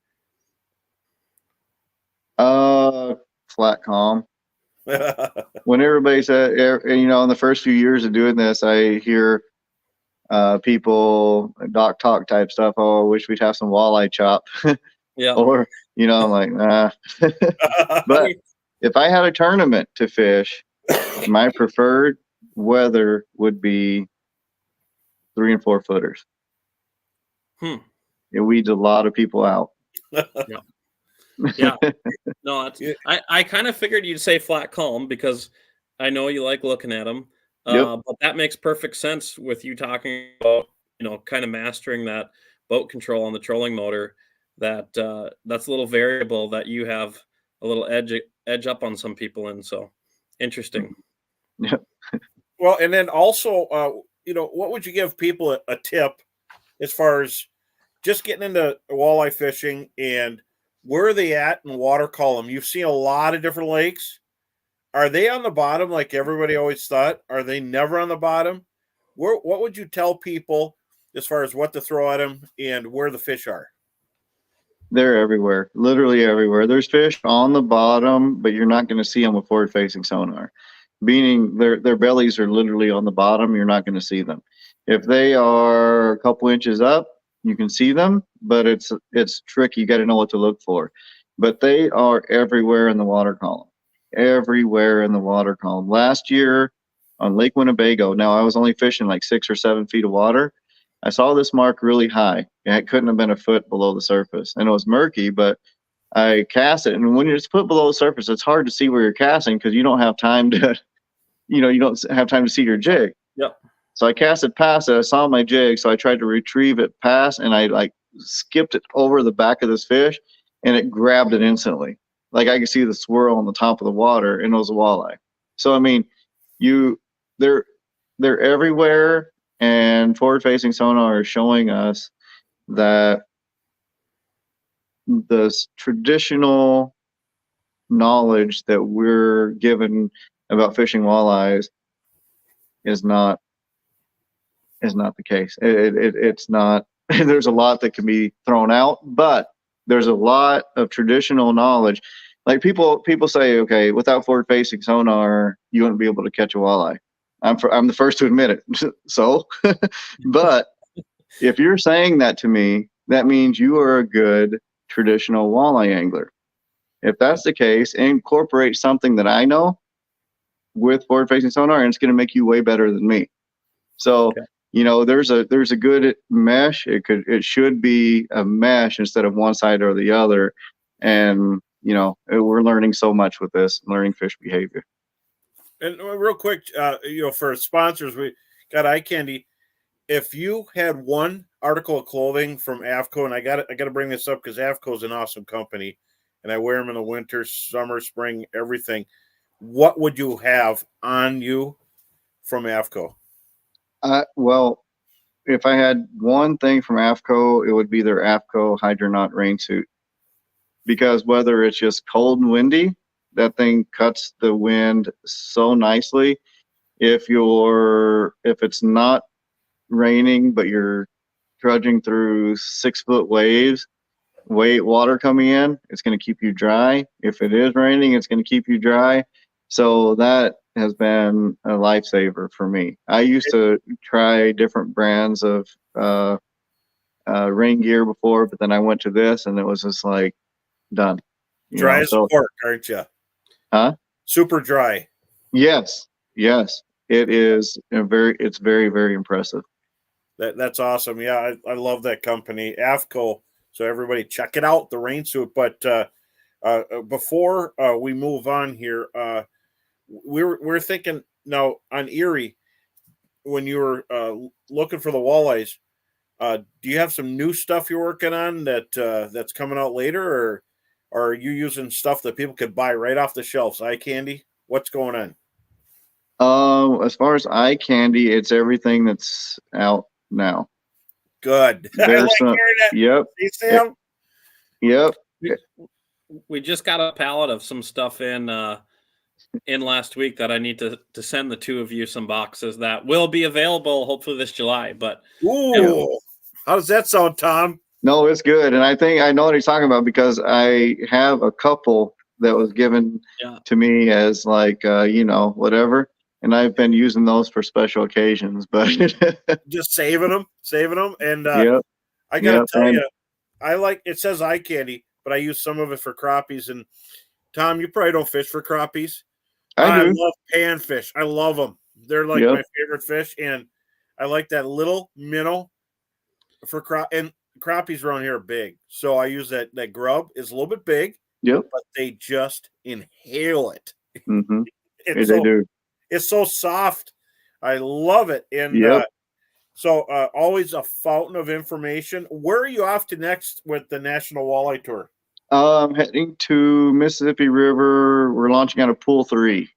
Flat calm. When everybody said, in the first few years of doing this, I hear people doc talk type stuff. Oh, I wish we'd have some walleye chop. Yeah. Or, I'm like, nah. But if I had a tournament to fish, my preferred weather would be 3 and 4 footers. It weeds a lot of people out. Yeah. No, I kind of figured you'd say flat calm because I know you like looking at them. Yep. But that makes perfect sense with you talking about, kind of mastering that boat control on the trolling motor. That's a little variable that you have a little edge up on some people in. So interesting. Yep. Well, and then also, what would you give people a tip as far as just getting into walleye fishing and where are they at in water column? You've seen a lot of different lakes. Are they on the bottom like everybody always thought? Are they never on the bottom? What would you tell people as far as what to throw at them and where the fish are? They're everywhere, literally everywhere. There's fish on the bottom, but you're not going to see them with forward-facing sonar. Meaning their bellies are literally on the bottom. You're not going to see them. If they are a couple inches up, you can see them, but it's tricky. You got to know what to look for. But they are everywhere in the water column. Everywhere in the water column. Last year on Lake Winnebago, now I was only fishing like 6 or 7 feet of water. I saw this mark really high. It couldn't have been a foot below the surface. And it was murky, but I cast it. And when you're just put below the surface, it's hard to see where you're casting because you don't have time to, you don't have time to see your jig. Yep. So I cast it past it. I saw my jig, so I tried to retrieve it past, and I skipped it over the back of this fish, and it grabbed it instantly. Like I could see the swirl on the top of the water, and it was a walleye. So I mean, they're everywhere, and forward-facing sonar is showing us that the traditional knowledge that we're given about fishing walleyes is not the case. It's not. There's a lot that can be thrown out, but there's a lot of traditional knowledge. Like people say, okay, without forward-facing sonar, you wouldn't be able to catch a walleye. I'm the first to admit it. So, but if you're saying that to me, that means you are a good traditional walleye angler. If that's the case, incorporate something that I know with forward-facing sonar, and it's going to make you way better than me. So, Okay. there's a good mesh. It should be a mesh instead of one side or the other. And we're learning so much with this, learning fish behavior. And real quick, for sponsors, we got eye candy. If you had one article of clothing from AFCO, and I got to bring this up because AFCO is an awesome company, and I wear them in the winter, summer, spring, everything. What would you have on you from AFCO? Well, if I had one thing from AFCO, it would be their AFCO Hydronaut rain suit. Because whether it's just cold and windy, that thing cuts the wind so nicely. If it's not raining, but you're trudging through 6-foot waves, water coming in, it's going to keep you dry. If it is raining, it's going to keep you dry. So that has been a lifesaver for me. I used to try different brands of rain gear before, but then I went to this and it was just like done. Dry as pork, aren't you? Huh? Super dry. Yes. It is it's very, very impressive. That's awesome. Yeah, I love that company, AFCO. So everybody check it out, the rain suit. But before we move on here, we're thinking now on Erie, when you were looking for the walleyes, do you have some new stuff you're working on that's coming out later, or are you using stuff that people could buy right off the shelves? Eye candy? What's going on? As far as eye candy, it's everything that's out now. Good. I There's like some. hearing that. Yep. Hey, Sam? Yep. We just got a pallet of some stuff in last week that I need to send the two of you some boxes that will be available hopefully this July. But ooh, how does that sound, Tom? No, it's good, and I think I know what he's talking about because I have a couple that was given to me as like whatever, and I've been using those for special occasions. But just saving them, and I gotta Yep. tell you, I like it says eye candy, but I use some of it for crappies. And Tom, you probably don't fish for crappies. I do. love panfish. I love them. They're like my favorite fish, and I like that little minnow for and crappies around here are big, so I use that grub is a little bit big. Yep. But they just inhale it. Mm-hmm. They do. It's so soft. I love it. And so always a fountain of information. Where are you off to next with the National Walleye Tour? Heading to Mississippi River. We're launching out of Pool 3.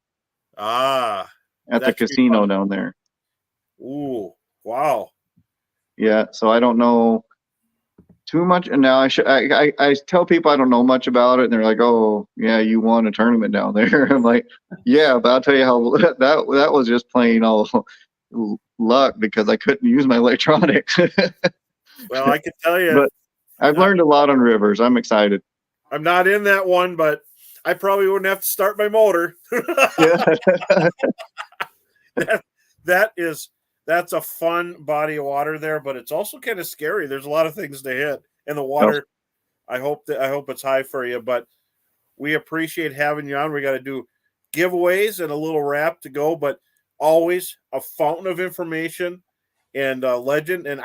At the casino down there. Ooh, wow. Yeah, so I don't know too much, and now I tell people I don't know much about it, and they're like, "Oh, yeah, you won a tournament down there." I'm like, "Yeah, but I'll tell you how that was just plain old luck because I couldn't use my electronics." Well, I can tell you, but I've learned a lot on rivers. I'm excited. I'm not in that one, but I probably wouldn't have to start my motor. That's a fun body of water there, but it's also kind of scary. There's a lot of things to hit, and the water. I hope it's high for you, but we appreciate having you on. We got to do giveaways and a little wrap to go, but always a fountain of information and a legend. And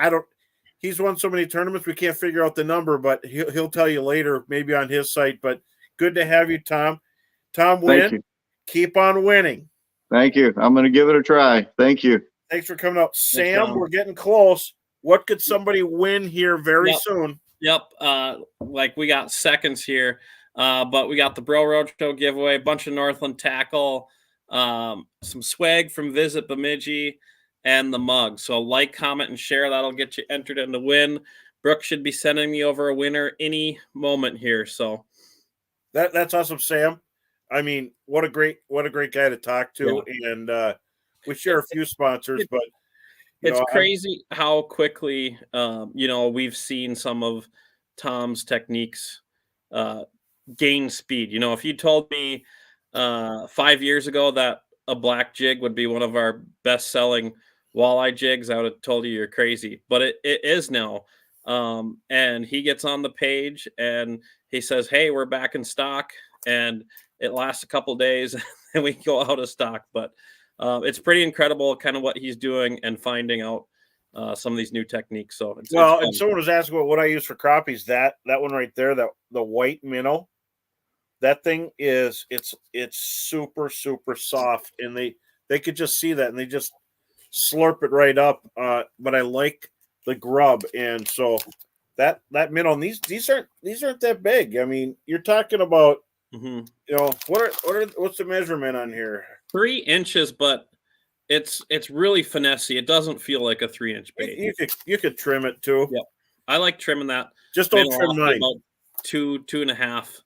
he's won so many tournaments we can't figure out the number, but he'll tell you later, maybe on his site. But good to have you, Tom. Tom, win. Keep on winning. Thank you. I'm going to give it a try. Thank you. Thanks for coming out. Sam, we're getting close. What could somebody win here very soon? Yep. Like we got seconds here, but we got the Bro Roadshow giveaway, a bunch of Northland tackle, some swag from Visit Bemidji, and the mug. So like, comment, and share. That'll get you entered in the win. Brooke should be sending me over a winner any moment here. So that's awesome, Sam. I mean, what a great guy to talk to. Yeah. And we share a few sponsors, but it's crazy how quickly we've seen some of Tom's techniques gain speed. If you told me 5 years ago that a black jig would be one of our best selling walleye jigs, I would have told you you're crazy, but it is now. And he gets on the page and he says, "Hey, we're back in stock," and it lasts a couple days and we go out of stock. But it's pretty incredible kind of what he's doing and finding out some of these new techniques. So it's and someone was asking what I use for crappies. That one right there, the white minnow. That thing is it's super super soft, and they could just see that, and they just slurp it right up. But I like the grub, and so that minnow. And these aren't that big. I mean, you're talking about what's the measurement on here? 3 inches, but it's really finessey. It doesn't feel like a 3-inch bait. You could trim it too. Yeah, I like trimming that. Just don't trim off to mine. about 2.5,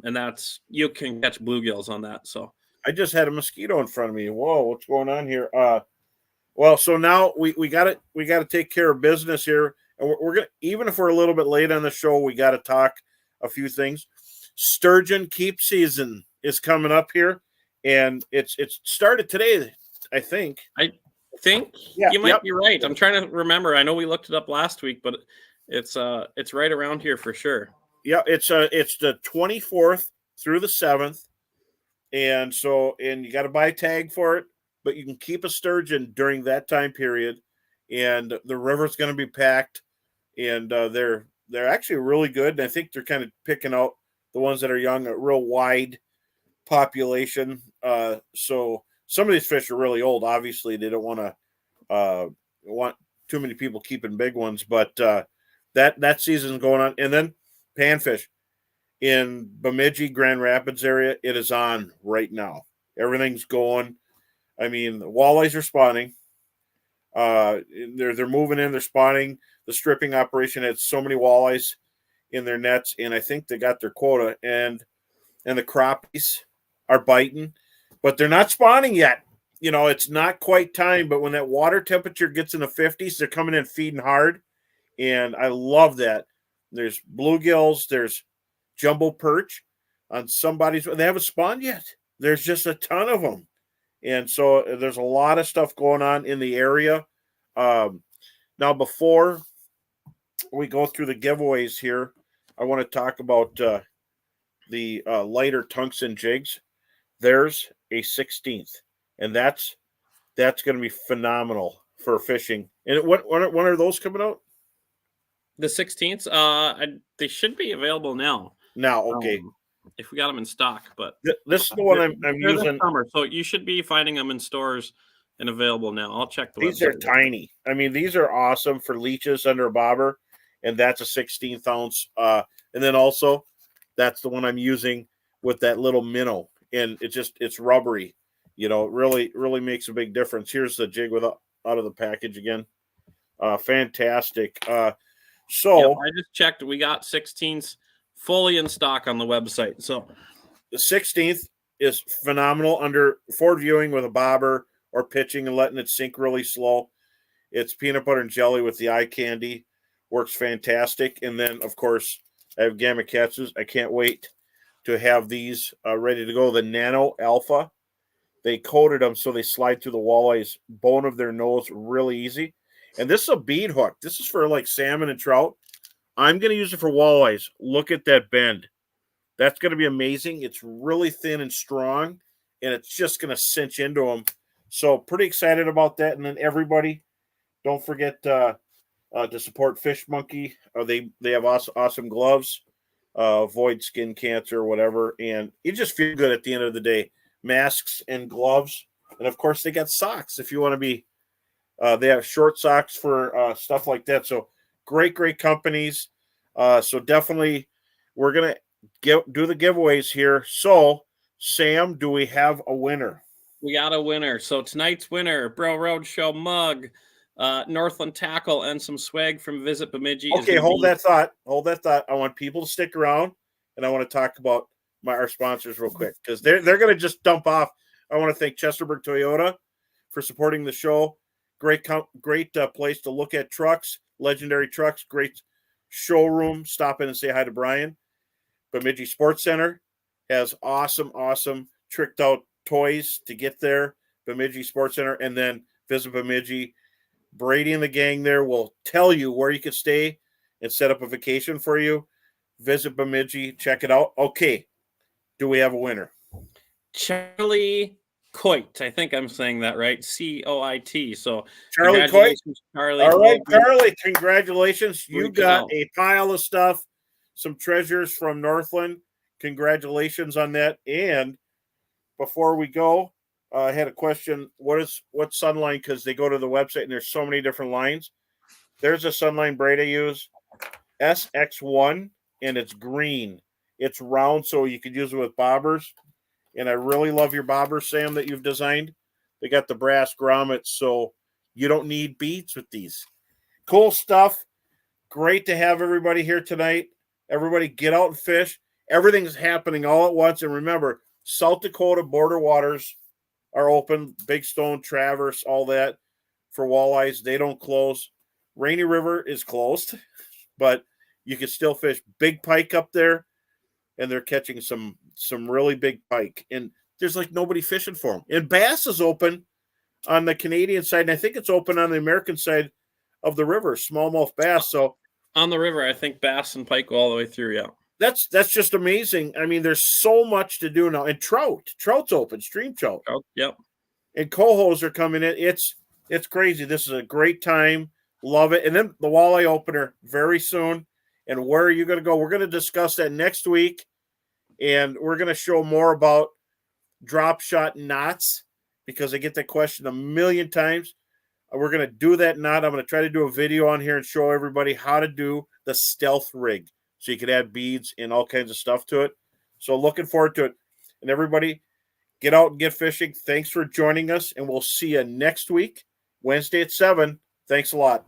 and that's you can catch bluegills on that. So I just had a mosquito in front of me. Whoa, what's going on here? Well, so now we got to take care of business here, and we're gonna, even if we're a little bit late on the show, we got to talk a few things. Sturgeon keep season is coming up here, and it's started today, I think. You might be right. I'm trying to remember. I know we looked it up last week, but it's right around here for sure. Yeah, it's the 24th through the 7th, and you got to buy a tag for it, but you can keep a sturgeon during that time period, and the river's going to be packed, and they're actually really good, and I think they're kind of picking out the ones that are young, a real wide population. So some of these fish are really old. Obviously, they don't want too many people keeping big ones, but that season's going on. And then panfish in Bemidji, Grand Rapids area, it is on right now. Everything's going. I mean, the walleyes are spawning. They're moving in. They're spawning. The stripping operation had so many walleyes in their nets, and I think they got their quota. And the crappies are biting, but they're not spawning yet. You know, it's not quite time, but when that water temperature gets in the 50s, they're coming in feeding hard, and I love that. There's bluegills, there's jumbo perch on somebody's. They haven't spawned yet. There's just a ton of them, and so there's a lot of stuff going on in the area. Now, before we go through the giveaways here, I want to talk about the lighter tungsten jigs. There's a 16th, and that's going to be phenomenal for fishing. And when are those coming out? The 16th, they should be available now. Now, okay. If we got them in stock, but this is the one I'm using. Summer, so you should be finding them in stores and available now. I'll check the These website. are tiny. I mean, these are awesome for leeches under a bobber, and that's a 16th ounce. And then also, that's the one I'm using with that little minnow, and it's rubbery. You know, it really makes a big difference. Here's the jig out of the package again. Fantastic. So I just checked. We got 16s fully in stock on the website. So the 16th is phenomenal under forward viewing with a bobber or pitching and letting it sink really slow. It's peanut butter and jelly with the eye candy. Works fantastic. And then, of course, I have gamma catches. I can't wait to have these ready to go. The Nano Alpha, they coated them so they slide through the walleye's bone of their nose really easy. And this is a bead hook. This is for like salmon and trout. I'm going to use it for walleyes. Look at that bend. That's going to be amazing. It's really thin and strong, and it's just going to cinch into them. So pretty excited about that. And then everybody, don't forget to support Fish Monkey. They have awesome gloves, avoid skin cancer or whatever. And you just feel good at the end of the day. Masks and gloves. And, of course, they got socks if you want to be they have short socks for stuff like that. So great companies. So definitely we're going to do the giveaways here. So, Sam, do we have a winner? We got a winner. So tonight's winner, Bro Roadshow mug, Northland tackle, and some swag from Visit Bemidji. Okay, hold that thought. I want people to stick around, and I want to talk about our sponsors real quick because they're going to just dump off. I want to thank Chesterburg Toyota for supporting the show. Great place to look at trucks, legendary trucks, great showroom. Stop in and say hi to Brian. Bemidji Sports Center has awesome tricked out toys to get there. Bemidji Sports Center, and then Visit Bemidji. Brady and the gang there will tell you where you can stay and set up a vacation for you. Visit Bemidji, check it out. Okay, do we have a winner? Charlie Coit. I think I'm saying that right. Coit. So Charlie Coit. Charlie. All right, Charlie, congratulations. You got a pile of stuff, some treasures from Northland. congratulations on that. And before we go, I had a question. What Sunline? Because they go to the website and there's so many different lines. There's a Sunline braid I use, SX1, and it's green. It's round, so you could use it with bobbers. And I really love your bobbers, Sam, that you've designed. They got the brass grommets, so you don't need beads with these. Cool stuff. Great to have everybody here tonight. Everybody get out and fish. Everything's happening all at once. And remember, South Dakota border waters are open. Big Stone, Traverse, all that for walleyes. They don't close. Rainy River is closed, but you can still fish big pike up there, and they're catching some really big pike. And there's like nobody fishing for them. And bass is open on the Canadian side, and I think it's open on the American side of the river, smallmouth bass. So on the river, I think bass and pike go all the way through. Yeah, that's just amazing. I mean, there's so much to do now. And trout's open, stream trout. Oh, yep. And cohos are coming in. It's crazy. This is a great time. Love it. And then the walleye opener very soon. And where are you going to go? We're going to discuss that next week. And we're going to show more about drop shot knots because I get that question a million times. We're going to do that knot. I'm going to try to do a video on here and show everybody how to do the stealth rig. So you could add beads and all kinds of stuff to it. So looking forward to it. And everybody, get out and get fishing. Thanks for joining us. And we'll see you next week, Wednesday at 7. Thanks a lot.